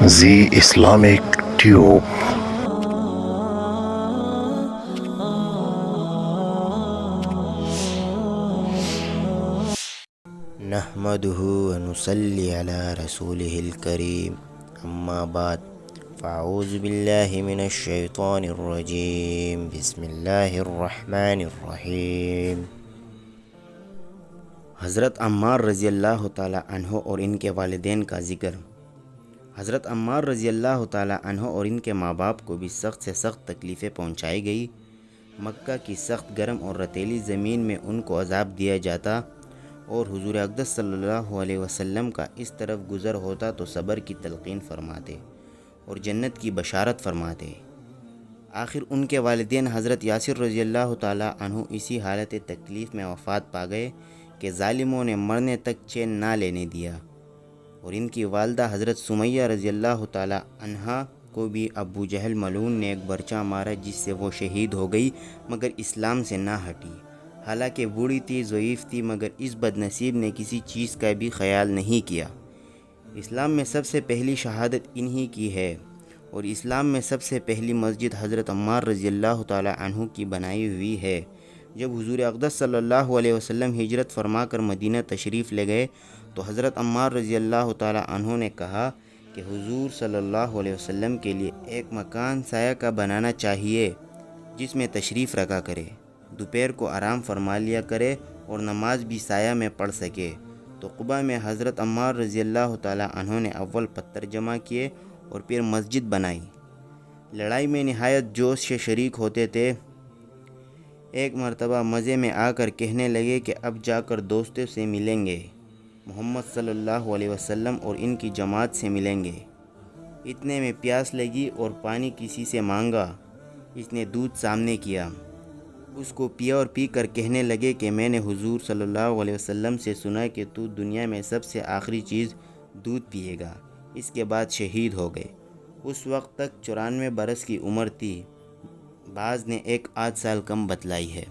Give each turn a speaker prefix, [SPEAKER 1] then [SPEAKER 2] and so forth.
[SPEAKER 1] زی Islamic tube.
[SPEAKER 2] نحمده ونصلي على رسوله الكريم اما بعد فاعوذ بالله من الشیطان الرجیم بسم اللہ الرحمن الرحیم۔ حضرت عمار رضی اللہ تعالی عنہ اور ان کے والدین کا ذکر۔ حضرت عمار رضی اللہ تعالی عنہ اور ان کے ماں باپ کو بھی سخت سے سخت تکلیفیں پہنچائی گئی۔ مکہ کی سخت گرم اور رتیلی زمین میں ان کو عذاب دیا جاتا اور حضور اقدس صلی اللہ علیہ وسلم کا اس طرف گزر ہوتا تو صبر کی تلقین فرماتے اور جنت کی بشارت فرماتے۔ آخر ان کے والدین حضرت یاسر رضی اللہ تعالی عنہ اسی حالت تکلیف میں وفات پا گئے کہ ظالموں نے مرنے تک چین نہ لینے دیا، اور ان کی والدہ حضرت سمیہ رضی اللہ تعالی عنہا کو بھی ابو جہل ملعون نے ایک برچہ مارا جس سے وہ شہید ہو گئی، مگر اسلام سے نہ ہٹی۔ حالانکہ بوڑھی تھی، ضعیف تھی، مگر اس بد نصیب نے کسی چیز کا بھی خیال نہیں کیا۔ اسلام میں سب سے پہلی شہادت انہی کی ہے، اور اسلام میں سب سے پہلی مسجد حضرت عمار رضی اللہ تعالی عنہ کی بنائی ہوئی ہے۔ جب حضور اقدس صلی اللہ علیہ وسلم ہجرت فرما کر مدینہ تشریف لے گئے تو حضرت عمار رضی اللہ تعالی عنہ نے کہا کہ حضور صلی اللہ علیہ وسلم کے لیے ایک مکان سایہ کا بنانا چاہیے جس میں تشریف رکھا کرے، دوپہر کو آرام فرما لیا کرے اور نماز بھی سایہ میں پڑھ سکے۔ تو قباء میں حضرت عمار رضی اللہ تعالی عنہ نے اول پتھر جمع کیے اور پھر مسجد بنائی۔ لڑائی میں نہایت جوش سے شریک ہوتے تھے۔ ایک مرتبہ مزے میں آ کر کہنے لگے کہ اب جا کر دوستوں سے ملیں گے، محمد صلی اللہ علیہ وسلم اور ان کی جماعت سے ملیں گے۔ اتنے میں پیاس لگی اور پانی کسی سے مانگا۔ اس نے دودھ سامنے کیا، اس کو پیا اور پی کر کہنے لگے کہ میں نے حضور صلی اللہ علیہ وسلم سے سنا کہ تو دنیا میں سب سے آخری چیز دودھ پیے گا۔ اس کے بعد شہید ہو گئے۔ اس وقت تک 94 برس کی عمر تھی، بعض نے 1 آدھ سال کم بتلائی ہے۔